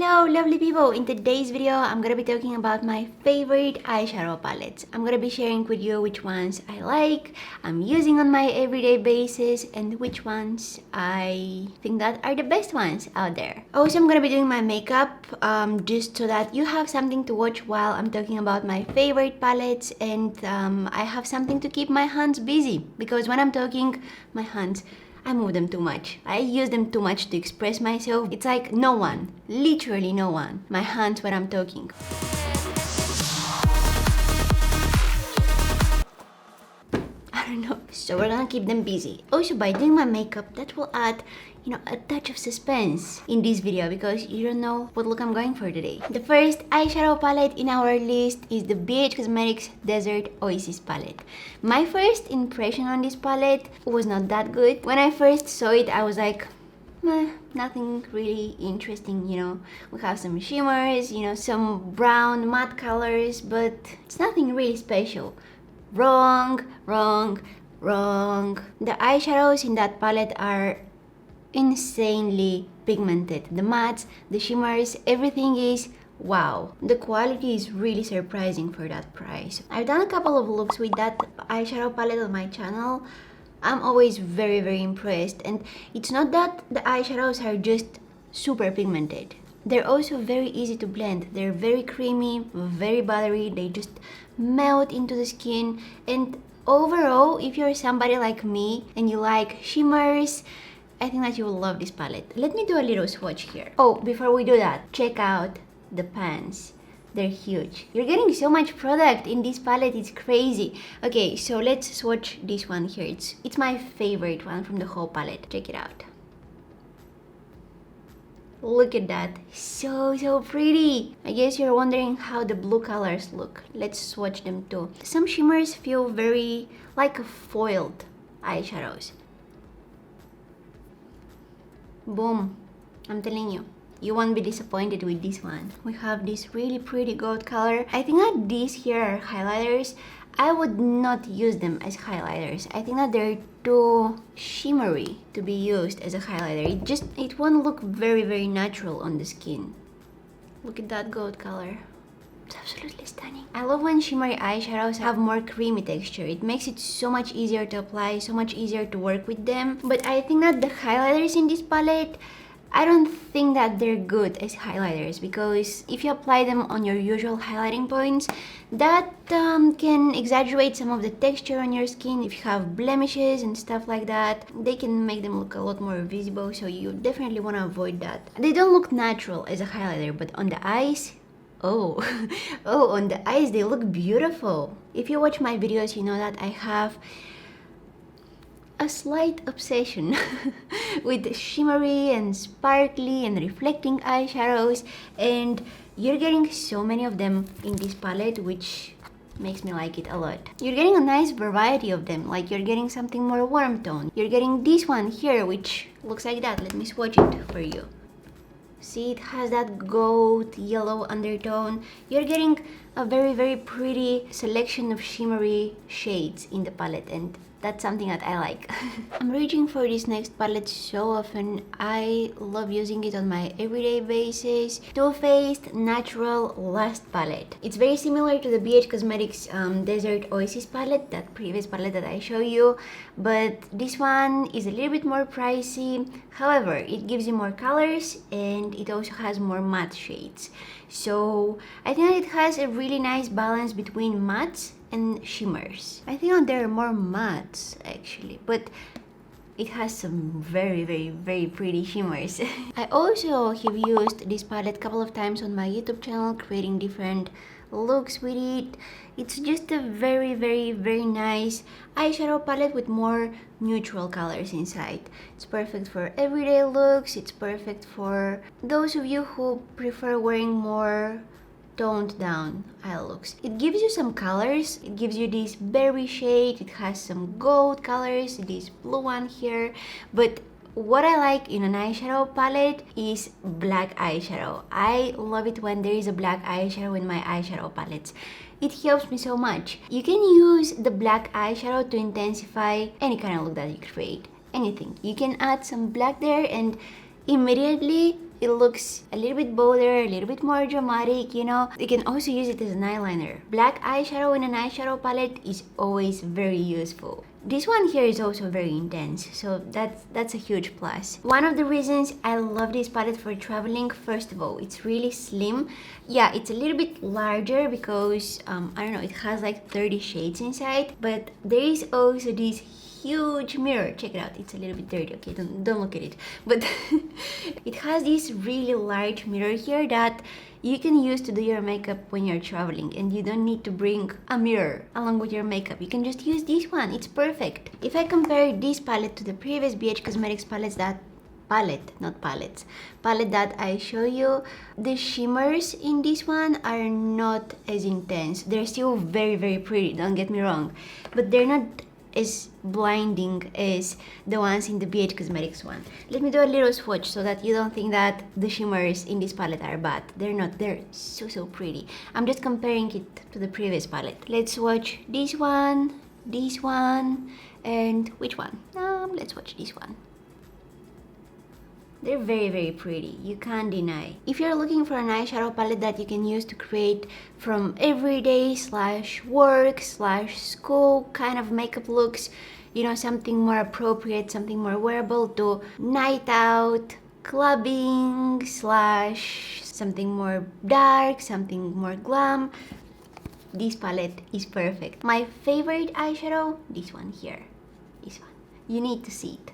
Hello lovely people, in today's video I'm gonna be talking about my favorite eyeshadow palettes. I'm gonna be sharing with you which ones I like, I'm using on my everyday basis, and which ones I think that are the best ones out there. Also, I'm gonna be doing my makeup just so that you have something to watch while I'm talking about my favorite palettes, and I have something to keep my hands busy, because when I'm talking, my hands, I move them too much. I use them too much to express myself. It's like no one, literally no one. My hands when I'm talking. I don't know. So we're gonna keep them busy. Also, by doing my makeup, that will add, a touch of suspense in this video, because you don't know what look I'm going for today. The first eyeshadow palette in our list is the BH Cosmetics Desert Oasis palette. My first impression on this palette was not that good. When I first saw it, I was like, nothing really interesting, We have some shimmers, some brown matte colors, but it's nothing really special. Wrong. The eyeshadows in that palette are insanely pigmented. The mattes, the shimmers, everything is wow. The quality is really surprising for that price. I've done a couple of looks with that eyeshadow palette on my channel. I'm always very impressed, and it's not that the eyeshadows are just super pigmented. They're also very easy to blend. They're very creamy, very buttery. They just melt into the skin. And overall, if you're somebody like me and you like shimmers, I think that you will love this palette. Let me do a little swatch here. Oh, before we do that, check out the pans. They're huge. You're getting so much product in this palette, it's crazy. Okay, so let's swatch this one here. It's my favorite one from the whole palette. Check it out. Look at that, so pretty. I guess you're wondering how the blue colors look. Let's swatch them too. Some shimmers feel very like foiled eyeshadows. Boom, I'm telling you, you won't be disappointed with this one. We have this really pretty gold color. I think that these here are highlighters. I would not use them as highlighters. I think that they're too shimmery to be used as a highlighter. It won't look very natural on the skin. Look at that gold color. It's absolutely stunning. I love when shimmery eyeshadows have more creamy texture. It makes it so much easier to apply, so much easier to work with them. But I think that the highlighters in this palette, I don't think that they're good as highlighters, because if you apply them on your usual highlighting points, that can exaggerate some of the texture on your skin. If you have blemishes and stuff like that, they can make them look a lot more visible, so you definitely want to avoid that. They don't look natural as a highlighter, but on the eyes, oh, on the eyes they look beautiful. If you watch my videos, you know that I have a slight obsession with shimmery and sparkly and reflecting eyeshadows, and you're getting so many of them in this palette, which makes me like it a lot. You're getting a nice variety of them, like you're getting something more warm tone. You're getting this one here, which looks like that. Let me swatch it for you. See, it has that gold yellow undertone. You're getting a very pretty selection of shimmery shades in the palette, and that's something that I like. I'm reaching for this next palette so often. I love using it on my everyday basis. Too Faced Natural Lust palette. It's very similar to the BH Cosmetics Desert Oasis palette, that previous palette that I show you, but this one is a little bit more pricey. However, it gives you more colors, and it also has more matte shades. So I think that it has a really nice balance between mattes and shimmers. I think that there are more mattes actually, but it has some very pretty shimmers. I also have used this palette a couple of times on my YouTube channel, creating different looks with it. It's just a very nice eyeshadow palette with more neutral colors inside. It's perfect for everyday looks. It's perfect for those of you who prefer wearing more toned down eye looks. It gives you some colors. It gives you this berry shade. It has some gold colors, this blue one here, but what I like in an eyeshadow palette is black eyeshadow. I love it when there is a black eyeshadow in my eyeshadow palettes. It helps me so much. You can use the black eyeshadow to intensify any kind of look that you create. Anything. You can add some black there and immediately it looks a little bit bolder, a little bit more dramatic, you know. You can also use it as an eyeliner. Black eyeshadow in an eyeshadow palette is always very useful. This one here is also very intense, so that's a huge plus. One of the reasons I love this palette for traveling, first of all, it's really slim. Yeah, it's a little bit larger because, I don't know, it has like 30 shades inside, but there is also this huge mirror. Check it out. It's a little bit dirty. Okay, don't look at it. But it has this really large mirror here that you can use to do your makeup when you're traveling, and you don't need to bring a mirror along with your makeup. You can just use this one. It's perfect. If I compare this palette to the previous BH Cosmetics palettes palette that I show you, the shimmers in this one are not as intense. They're still very, very pretty, don't get me wrong, but they're not as blinding as the ones in the BH Cosmetics one. Let me do a little swatch so that you don't think that the shimmers in this palette are bad. They're not. They're so pretty. I'm just comparing it to the previous palette. Let's watch this one, and which one? Let's watch this one. They're very, very pretty, you can't deny. If you're looking for an eyeshadow palette that you can use to create from everyday / work / school kind of makeup looks, you know, something more appropriate, something more wearable to night out, clubbing / something more dark, something more glam, this palette is perfect. My favorite eyeshadow, this one here, this one. You need to see it.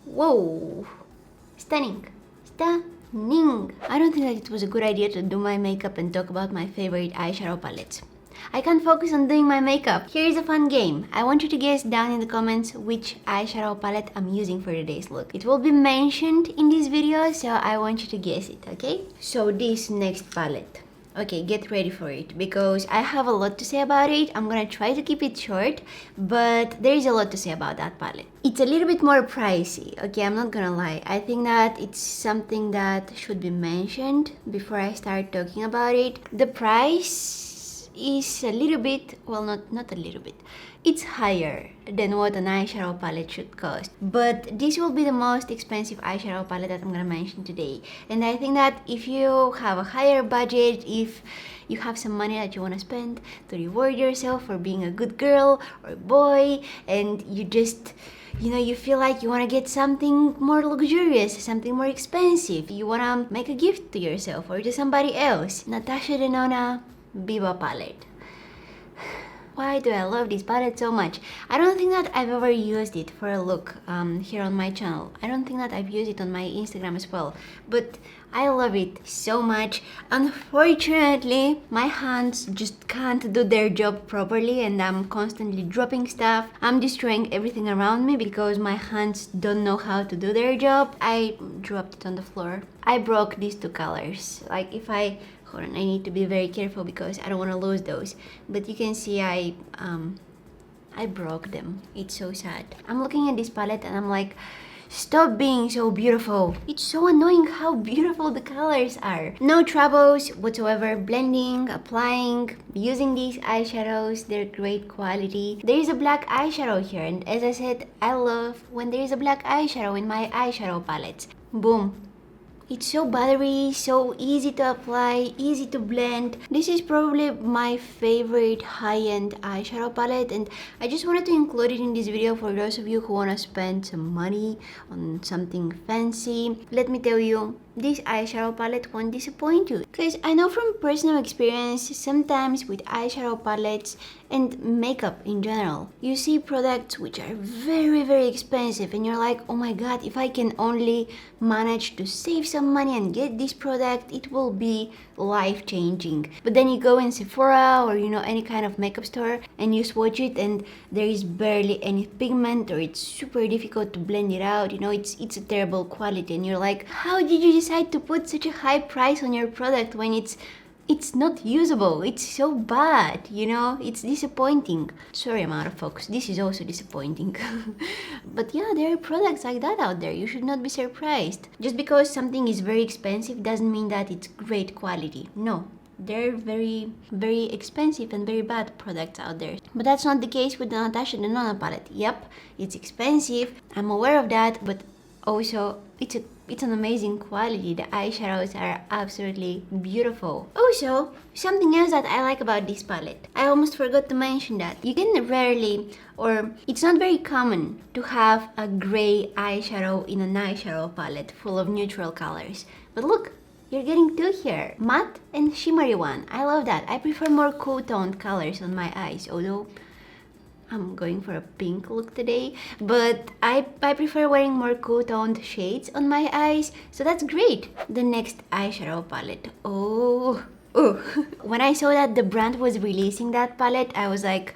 Whoa! Stunning. I don't think that it was a good idea to do my makeup and talk about my favorite eyeshadow palettes. I can't focus on doing my makeup. Here's a fun game. I want you to guess down in the comments which eyeshadow palette I'm using for today's look. It will be mentioned in this video, so I want you to guess it, okay? So this next palette. Okay, get ready for it because I have a lot to say about it. I'm gonna try to keep it short, but there is a lot to say about that palette. It's a little bit more pricey, okay, I'm not gonna lie. I think that it's something that should be mentioned before I start talking about it. The price is a little bit, well, not a little bit. It's higher than what an eyeshadow palette should cost. But this will be the most expensive eyeshadow palette that I'm gonna mention today. And I think that if you have a higher budget, if you have some money that you wanna spend to reward yourself for being a good girl or boy, and you just, you know, you feel like you want to get something more luxurious, something more expensive, you want to make a gift to yourself or to somebody else, Natasha Denona Biba palette. Why do I love this palette so much? I don't think that I've ever used it for a look here on my channel. I don't think that I've used it on my Instagram as well, but I love it so much. Unfortunately, my hands just can't do their job properly and I'm constantly dropping stuff. I'm destroying everything around me because my hands don't know how to do their job. I dropped it on the floor. I broke these two colors. Like if I hold on, I need to be very careful because I don't want to lose those. But you can see I broke them. It's so sad. I'm looking at this palette and I'm like, stop being so beautiful. It's so annoying how beautiful the colors are. No troubles whatsoever blending, applying, using these eyeshadows. They're great quality. There is a black eyeshadow here, and as I said, I love when there is a black eyeshadow in my eyeshadow palettes. Boom. It's so buttery, so easy to apply, easy to blend. This is probably my favorite high-end eyeshadow palette, and I just wanted to include it in this video for those of you who want to spend some money on something fancy. Let me tell you, this eyeshadow palette won't disappoint you. Because I know from personal experience, sometimes with eyeshadow palettes and makeup in general, you see products which are very, very expensive and you're like, oh my god, if I can only manage to save some money and get this product, it will be life-changing. But then you go in Sephora or, you know, any kind of makeup store and you swatch it and there is barely any pigment or it's super difficult to blend it out. You know, it's a terrible quality and you're like, how did you decide to put such a high price on your product when it's not usable? It's so bad, you know, it's disappointing. Sorry, I'm out of focus. This is also disappointing. But yeah, there are products like that out there. You should not be surprised. Just because something is very expensive doesn't mean that it's great quality. No. There are very, very expensive and very bad products out there. But that's not the case with the Natasha Denona palette. Yep, it's expensive. I'm aware of that, but Also, it's an amazing quality. The eyeshadows are absolutely beautiful. Also, something else that I like about this palette, I almost forgot to mention that. You can rarely, or it's not very common to have a gray eyeshadow in an eyeshadow palette full of neutral colors. But look, you're getting two here, matte and shimmery one. I love that. I prefer more cool toned colors on my eyes, although I'm going for a pink look today, but I prefer wearing more cool toned shades on my eyes, so that's great. The next eyeshadow palette. Oh. When I saw that the brand was releasing that palette, I was like,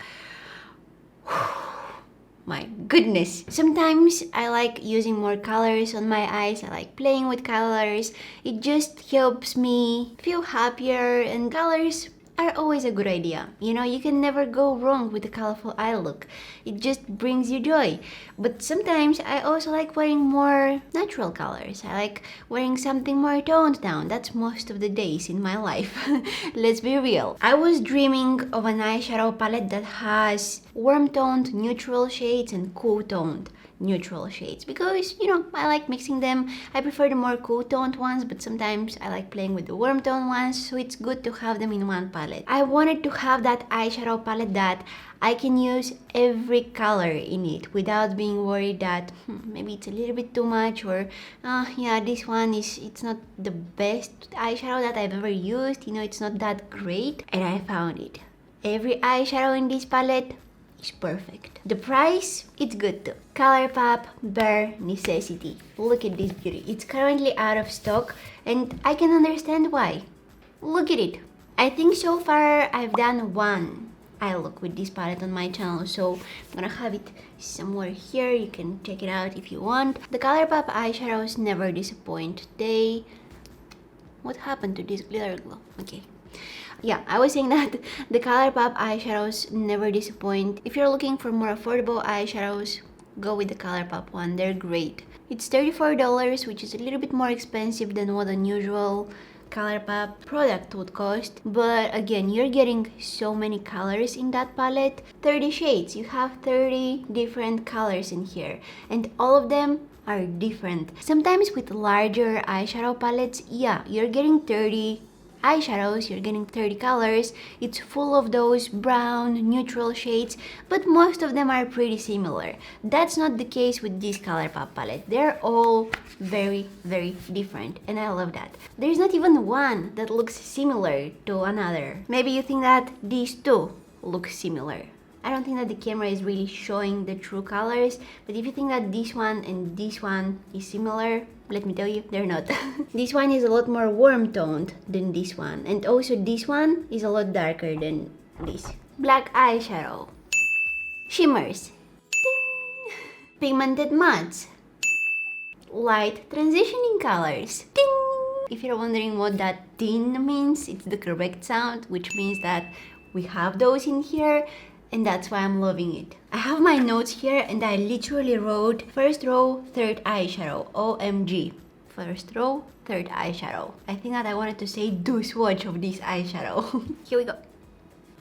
my goodness. Sometimes I like using more colors on my eyes. I like playing with colors. It just helps me feel happier, and colors are always a good idea. You know, you can never go wrong with a colorful eye look. It just brings you joy. But sometimes I also like wearing more natural colors. I like wearing something more toned down. That's most of the days in my life. Let's be real. I was dreaming of an eyeshadow palette that has warm toned neutral shades and cool toned neutral shades, because you know, I like mixing them. I prefer the more cool toned ones, but sometimes I like playing with the warm toned ones, so it's good to have them in one palette. I wanted to have that eyeshadow palette that I can use every color in it without being worried that maybe it's a little bit too much, or yeah, this one it's not the best eyeshadow that I've ever used, you know, it's not that great. And I found it. Every eyeshadow in this palette is perfect. The price, it's good too. ColourPop Bare Necessity. Look at this beauty. It's currently out of stock, and I can understand why. Look at it. I think so far I've done one eye look with this palette on my channel, so I'm gonna have it somewhere here. You can check it out if you want. The ColourPop eyeshadows never disappoint. What happened to this glitter glue? Okay. Yeah, I was saying that the ColourPop eyeshadows never disappoint. If you're looking for more affordable eyeshadows, go with the ColourPop one. They're great. It's $34, which is a little bit more expensive than what an usual ColourPop product would cost. But again, you're getting so many colors in that palette. 30 shades. You have 30 different colors in here, and all of them are different. Sometimes with larger eyeshadow palettes, yeah, you're getting 30 eyeshadows, you're getting 30 colors. It's full of those brown neutral shades, but most of them are pretty similar. That's not the case with this ColourPop palette. They're all very, very different, and I love that. There's not even one that looks similar to another. Maybe you think that these two look similar. I don't think that the camera is really showing the true colors, but if you think that this one and this one is similar, let me tell you, they're not. This one is a lot more warm toned than this one, and also this one is a lot darker than this. Black eyeshadow. Shimmers. Ding. Pigmented mattes. Light transitioning colors. Ding. If you're wondering what that ding means, it's the correct sound, which means that we have those in here, and that's why I'm loving it. I have my notes here, and I literally wrote first row, third eyeshadow. OMG. First row, third eyeshadow. I think that I wanted to say do swatch of this eyeshadow. Here we go.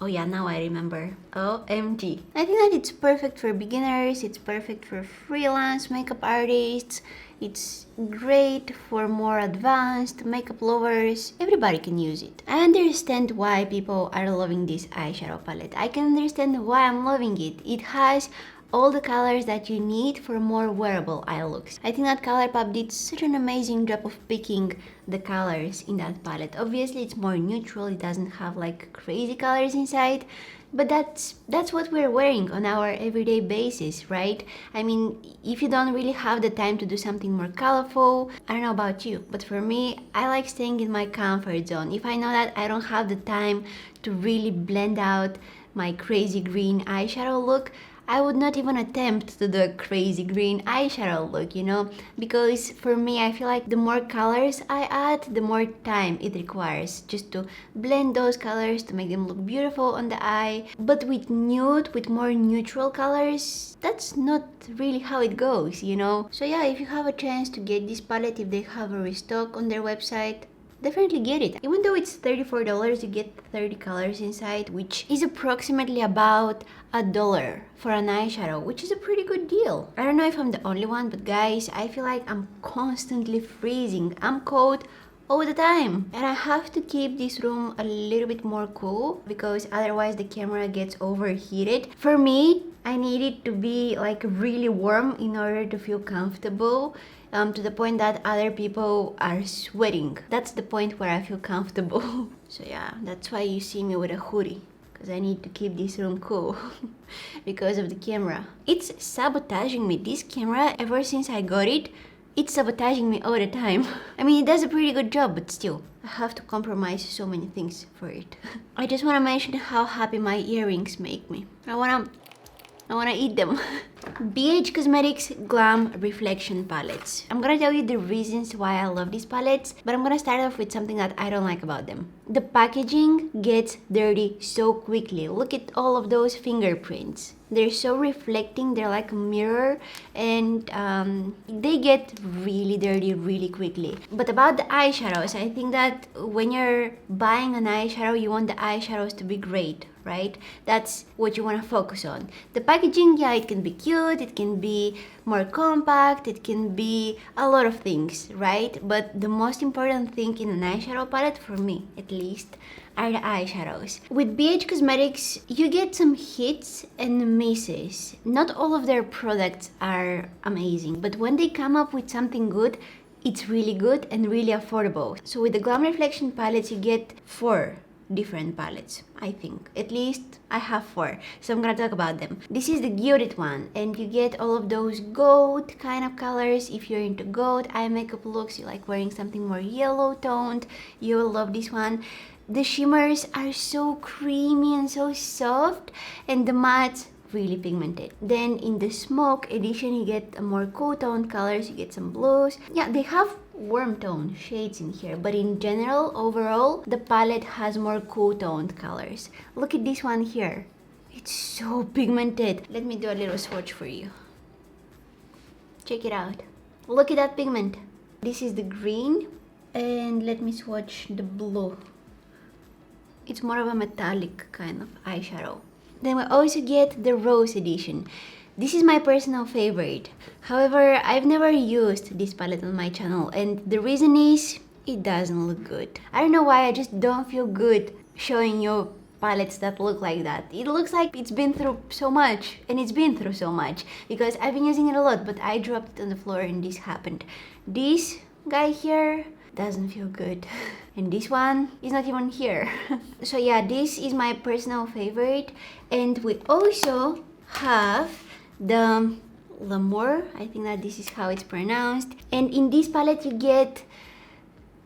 Oh yeah, now I remember. OMG. I think that it's perfect for beginners, it's perfect for freelance makeup artists, it's great for more advanced makeup lovers. Everybody can use it. I understand why people are loving this eyeshadow palette. I can understand why I'm loving it. It has all the colors that you need for more wearable eye looks. I think that ColourPop did such an amazing job of picking the colors in that palette. Obviously it's more neutral, it doesn't have like crazy colors inside, but that's what we're wearing on our everyday basis, right? I mean, if you don't really have the time to do something more colorful, I don't know about you, but for me, I like staying in my comfort zone. If I know that I don't have the time to really blend out my crazy green eyeshadow look, I would not even attempt to do a crazy green eyeshadow look, you know, because for me, I feel like the more colors I add, the more time it requires just to blend those colors to make them look beautiful on the eye. But with nude, with more neutral colors, that's not really how it goes, you know. So yeah, if you have a chance to get this palette, if they have a restock on their website, definitely get it. Even though it's $34, you get 30 colors inside, which is approximately about $1 for an eyeshadow, which is a pretty good deal. I don't know if I'm the only one, but guys, I feel like I'm constantly freezing. I'm cold all the time, and I have to keep this room a little bit more cool because otherwise the camera gets overheated. For me, I need it to be like really warm in order to feel comfortable, to the point that other people are sweating. That's the point where I feel comfortable. So yeah, that's why you see me with a hoodie, because I need to keep this room cool because of the camera. It's sabotaging me. This camera, ever since I got it, it's sabotaging me all the time. I mean, it does a pretty good job, but still, I have to compromise so many things for it. I just want to mention how happy my earrings make me. I wanna eat them. BH Cosmetics Glam Reflection Palettes. I'm gonna tell you the reasons why I love these palettes, but I'm gonna start off with something that I don't like about them. The packaging gets dirty so quickly. Look at all of those fingerprints. They're so reflecting, they're like a mirror, and they get really dirty really quickly. But about the eyeshadows, I think that when you're buying an eyeshadow, you want the eyeshadows to be great, right? That's what you want to focus on. The packaging, yeah, it can be cute, it can be more compact, it can be a lot of things, right? But the most important thing in an eyeshadow palette, for me at least, are the eyeshadows. With BH Cosmetics, you get some hits and misses. Not all of their products are amazing, but when they come up with something good, it's really good and really affordable. So with the Glam Reflection palettes, you get 4 different palettes, I think. At least I have 4, so I'm gonna talk about them. This is the Gilded one, and you get all of those gold kind of colors. If you're into gold eye makeup looks, you like wearing something more yellow toned, you'll love this one. The shimmers are so creamy and so soft, and the mattes really pigmented. Then in the Smoke edition, you get a more cool toned colors, you get some blues. Yeah, they have warm tone shades in here, but in general, overall, the palette has more cool toned colors. Look at this one here. It's so pigmented. Let me do a little swatch for you. Check it out. Look at that pigment. This is the green, and let me swatch the blue. It's more of a metallic kind of eyeshadow. Then we also get the Rose edition. This is my personal favorite. However, I've never used this palette on my channel, and the reason is it doesn't look good. I don't know why, I just don't feel good showing you palettes that look like that. It looks like it's been through so much, and it's been through so much because I've been using it a lot, but I dropped it on the floor and this happened. This guy here doesn't feel good. And this one is not even here. So yeah, this is my personal favorite. And we also have the L'Amour. I think that this is how it's pronounced. And in this palette you get,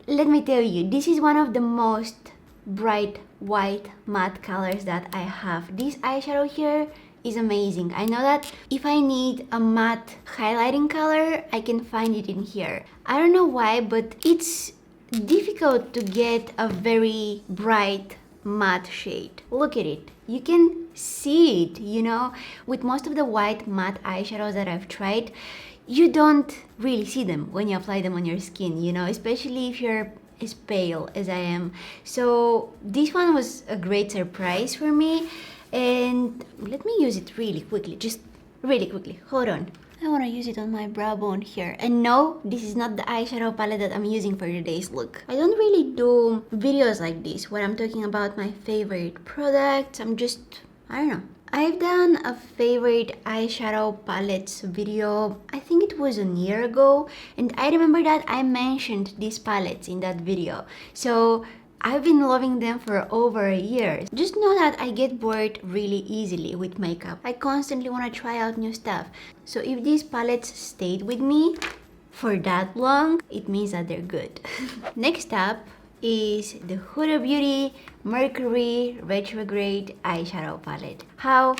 let me tell you, this is one of the most bright white matte colors that I have. This eyeshadow here is amazing. I know that if I need a matte highlighting color, I can find it in here. I don't know why, but it's difficult to get a very bright matte shade. Look at it. You can see it, you know? With most of the white matte eyeshadows that I've tried, you don't really see them when you apply them on your skin, you know? Especially if you're as pale as I am. So this one was a great surprise for me. And let me use it really quickly, just really quickly. Hold on. I want to use it on my brow bone here. And no, this is not the eyeshadow palette that I'm using for today's look. I don't really do videos like this where I'm talking about my favorite products. I don't know. I've done a favorite eyeshadow palettes video, I think it was a year ago, and I remember that I mentioned these palettes in that video. So I've been loving them for over a year. Just know that I get bored really easily with makeup. I constantly want to try out new stuff. So if these palettes stayed with me for that long, it means that they're good. Next up is the Huda Beauty Mercury Retrograde Eyeshadow Palette. How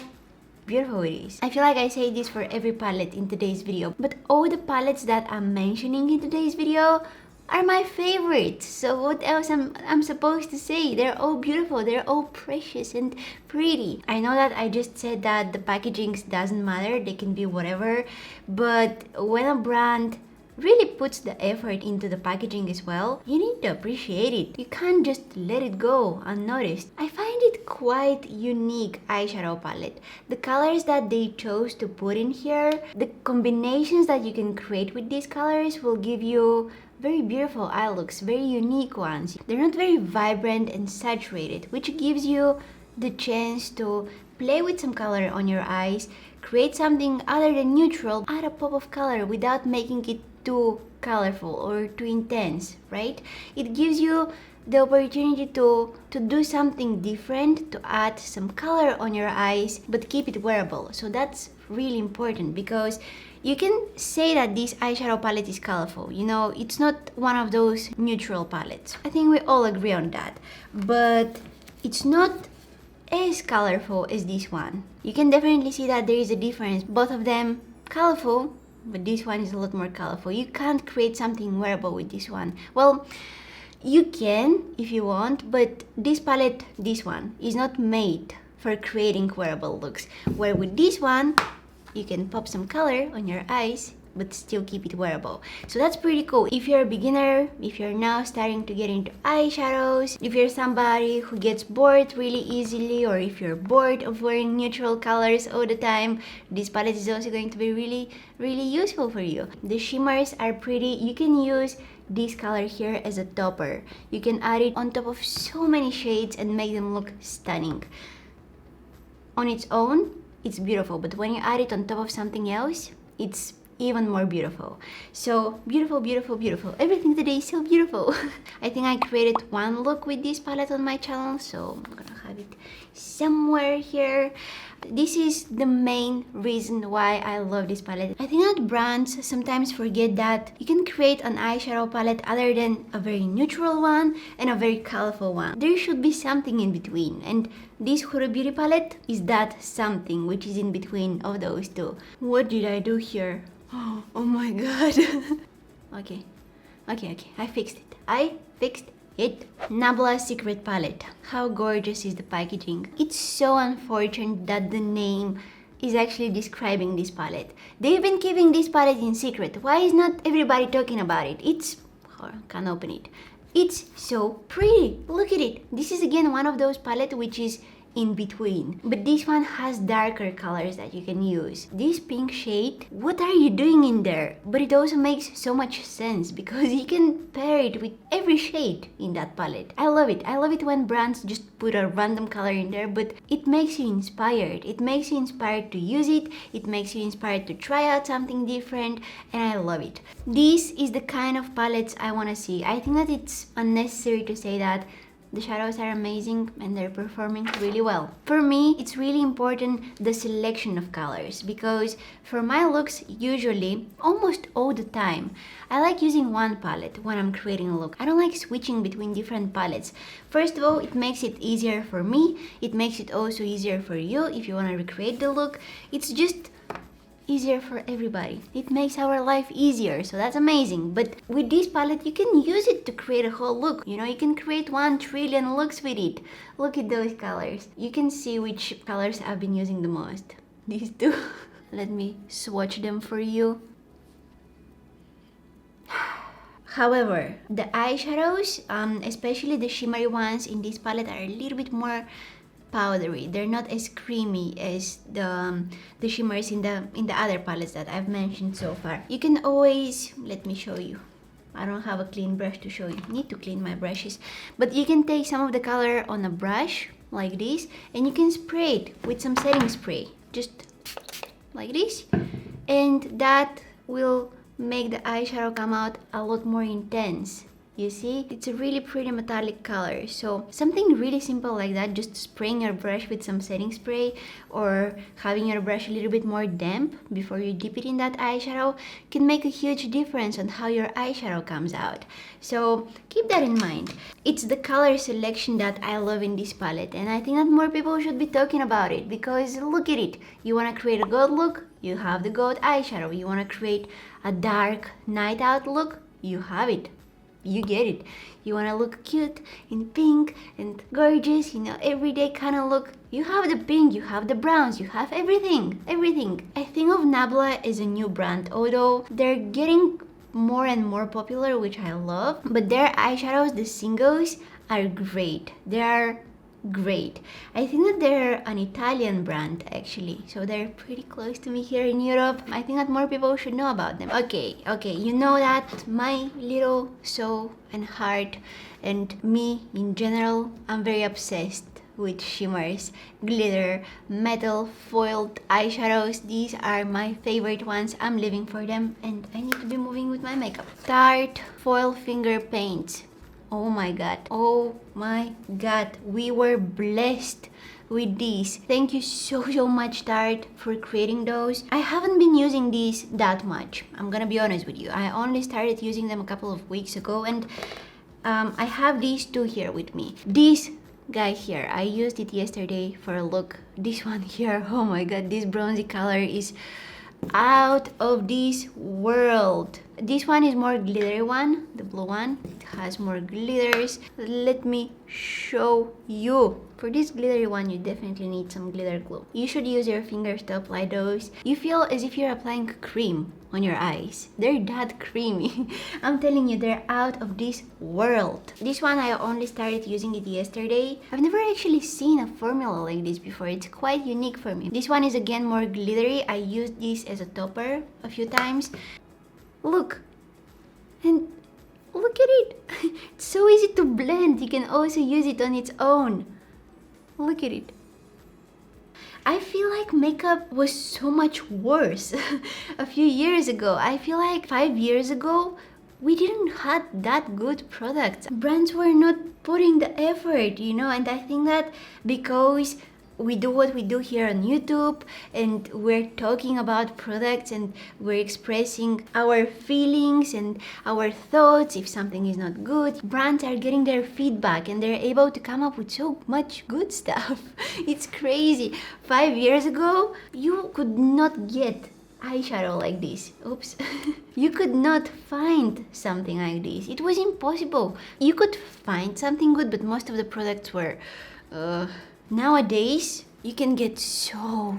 beautiful it is. I feel like I say this for every palette in today's video, but all the palettes that I'm mentioning in today's video are my favorites. So what else I'm supposed to say? They're all beautiful, they're all precious and pretty. I know that I just said that the packaging doesn't matter, they can be whatever, but when a brand really puts the effort into the packaging as well, you need to appreciate it. You can't just let it go unnoticed. I find it quite unique eyeshadow palette. The colors that they chose to put in here, the combinations that you can create with these colors will give you very beautiful eye looks, very unique ones. They're not very vibrant and saturated, which gives you the chance to play with some color on your eyes, create something other than neutral, add a pop of color without making it too colorful or too intense, right? It gives you the opportunity to do something different, to add some color on your eyes, but keep it wearable. So that's really important, because you can say that this eyeshadow palette is colorful. You know, it's not one of those neutral palettes. I think we all agree on that. But it's not as colorful as this one. You can definitely see that there is a difference. Both of them colorful, but this one is a lot more colorful. You can't create something wearable with this one. Well, you can if you want, but this palette, this one, is not made for creating wearable looks. Where with this one, you can pop some color on your eyes but still keep it wearable. So that's pretty cool. If you're a beginner, if you're now starting to get into eyeshadows, if you're somebody who gets bored really easily, or if you're bored of wearing neutral colors all the time, this palette is also going to be really, really useful for you. The shimmers are pretty. You can use this color here as a topper. You can add it on top of so many shades and make them look stunning. On its own, it's beautiful, but when you add it on top of something else, it's even more beautiful. So beautiful, beautiful, beautiful. Everything today is so beautiful. I think I created one look with this palette on my channel, so I'm gonna have it somewhere here. This is the main reason why I love this palette. I think that brands sometimes forget that you can create an eyeshadow palette other than a very neutral one and a very colorful one. There should be something in between, and this Huda Beauty palette is that something which is in between of those two. What did I do here? Oh my god. Okay, I fixed it. Nabla Secret Palette. How gorgeous is the packaging. It's so unfortunate that the name is actually describing this palette. They've been keeping this palette in secret. Why is not everybody talking about it? Can't open it. It's so pretty. Look at it. This is again one of those palettes which is in between, but this one has darker colors that you can use. This pink shade, what are you doing in there? But it also makes so much sense because you can pair it with every shade in that palette. I love it. I love it when brands just put a random color in there, but it makes you inspired. It makes you inspired to use it. It makes you inspired to try out something different, and I love it. This is the kind of palettes I want to see. I think that it's unnecessary to say that the shadows are amazing and they're performing really well. For me, it's really important the selection of colors, because for my looks, usually, almost all the time, I like using one palette when I'm creating a look. I don't like switching between different palettes. First of all, it makes it easier for me. It makes it also easier for you if you want to recreate the look. It's just easier for everybody. It makes our life easier, so that's amazing. But with this palette, you can use it to create a whole look. You know, you can create 1 trillion looks with it. Look at those colors. You can see which colors I've been using the most. These two. Let me swatch them for you. However, the eyeshadows, especially the shimmery ones in this palette, are a little bit more powdery. They're not as creamy as the shimmers in the other palettes that I've mentioned so far. You can always, let me show you. I don't have a clean brush to show you. Need to clean my brushes. But you can take some of the color on a brush like this, and you can spray it with some setting spray, just like this, and that will make the eyeshadow come out a lot more intense. You see, it's a really pretty metallic color. So something really simple like that, just spraying your brush with some setting spray or having your brush a little bit more damp before you dip it in that eyeshadow, can make a huge difference on how your eyeshadow comes out. So keep that in mind. It's the color selection that I love in this palette, and I think that more people should be talking about it, because look at it. You want to create a gold look? You have the gold eyeshadow. You want to create a dark night out look? You have it. You get it. You want to look cute in pink and gorgeous, you know, everyday kind of look. You have the pink, you have the browns, you have everything. I think of Nabla as a new brand, although they're getting more and more popular, which I love. But their eyeshadows, the singles, are great. They are great. I think that they're an Italian brand actually, so they're pretty close to me here in Europe. I think that more people should know about them. Okay, you know that my little soul and heart and me in general, I'm very obsessed with shimmers, glitter, metal, foiled eyeshadows. These are my favorite ones. I'm living for them and I need to be moving with my makeup. Tarte foil finger paints. Oh my god, we were blessed with these. Thank you so much, Tarte, for creating those. I haven't been using these that much, I'm gonna be honest with you. I only started using them a couple of weeks ago, and I have these two here with me. This guy here, I used it yesterday for a look. This one here, oh my god, this bronzy color is out of this world. This one is more glittery one, the blue one. It has more glitters. Let me show you. For this glittery one, you definitely need some glitter glue. You should use your fingers to apply those. You feel as if you're applying cream on your eyes. They're that creamy. I'm telling you, they're out of this world. This one, I only started using it yesterday. I've never actually seen a formula like this before. It's quite unique for me. This one is again more glittery. I used this as a topper a few times. Look, and look at it. It's so easy to blend. You can also use it on its own. Look at it. I feel like makeup was so much worse a few years ago. I feel like 5 years ago, we didn't have that good products. Brands were not putting the effort, you know, and I think that because we do what we do here on YouTube and we're talking about products and we're expressing our feelings and our thoughts if something is not good, brands are getting their feedback and they're able to come up with so much good stuff. It's crazy. 5 years ago, you could not get eyeshadow like this. Oops. You could not find something like this. It was impossible. You could find something good, but most of the products were nowadays, you can get so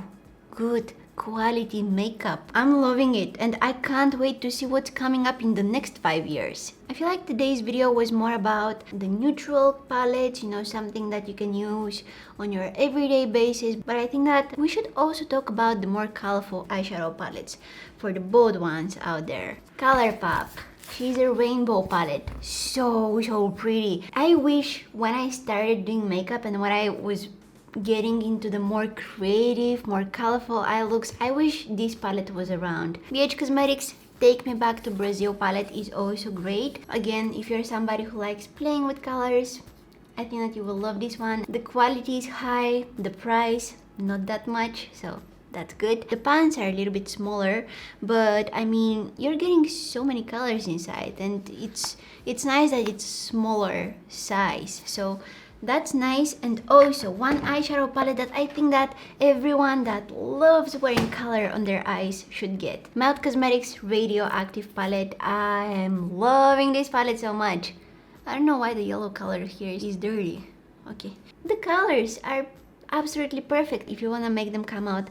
good quality makeup. I'm loving it and I can't wait to see what's coming up in the next 5 years. I feel like today's video was more about the neutral palettes, you know, something that you can use on your everyday basis, but I think that we should also talk about the more colorful eyeshadow palettes for the bold ones out there. ColourPop. She's a rainbow palette. So pretty. I wish when I started doing makeup and when I was getting into the more creative, more colorful eye looks, I wish this palette was around. BH Cosmetics Take Me Back to Brazil palette is also great. Again, if you're somebody who likes playing with colors, I think that you will love this one. The quality is high, the price not that much, so that's good. The pans are a little bit smaller, but I mean, you're getting so many colors inside and it's nice that it's smaller size, so that's nice. And also one eyeshadow palette that I think that everyone that loves wearing color on their eyes should get. Melt Cosmetics Radioactive palette. I am loving this palette so much. I don't know why the yellow color here is dirty. Okay, the colors are absolutely perfect. If you want to make them come out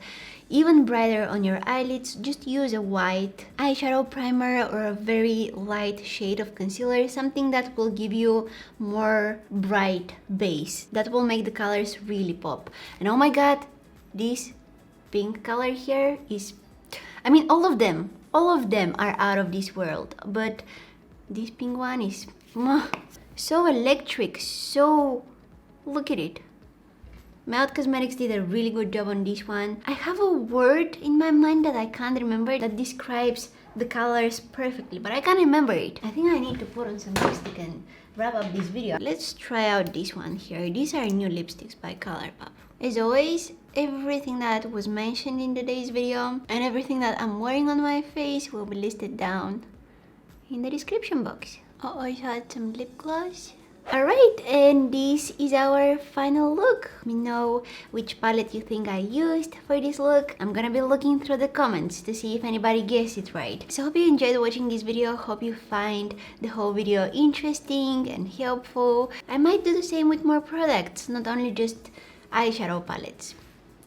even brighter on your eyelids, just use a white eyeshadow primer or a very light shade of concealer, something that will give you more bright base, that will make the colors really pop. And oh my god, this pink color here is, I mean, all of them are out of this world, but this pink one is so electric. So look at it. Melt Cosmetics did a really good job on this one. I have a word in my mind that I can't remember that describes the colors perfectly, but I can't remember it. I think I need to put on some lipstick and wrap up this video. Let's try out this one here. These are new lipsticks by ColourPop. As always, everything that was mentioned in today's video and everything that I'm wearing on my face will be listed down in the description box. I also had some lip gloss. Alright, and this is our final look. Let me know which palette you think I used for this look. I'm gonna be looking through the comments to see if anybody guessed it right. So hope you enjoyed watching this video. Hope you find the whole video interesting and helpful. I might do the same with more products, not only just eyeshadow palettes.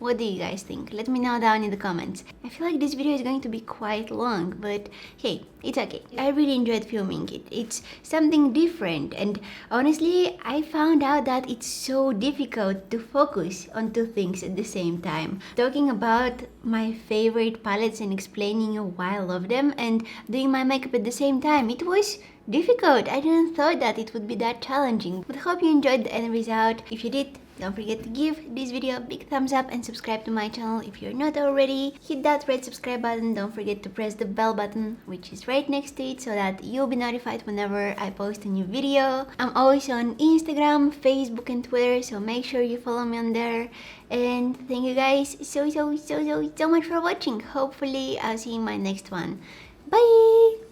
What do you guys think? Let me know down in the comments. I feel like this video is going to be quite long, but hey, it's okay. I really enjoyed filming it. It's something different, and honestly, I found out that it's so difficult to focus on two things at the same time. Talking about my favorite palettes and explaining why I love them and doing my makeup at the same time, it was difficult. I didn't thought that it would be that challenging, but hope you enjoyed the end result. If you did, don't forget to give this video a big thumbs up and subscribe to my channel if you're not already. Hit that red subscribe button. Don't forget to press the bell button, which is right next to it, so that you'll be notified whenever I post a new video. I'm always on Instagram, Facebook and Twitter, so make sure you follow me on there. And thank you guys so much for watching. Hopefully I'll see you in my next one. Bye!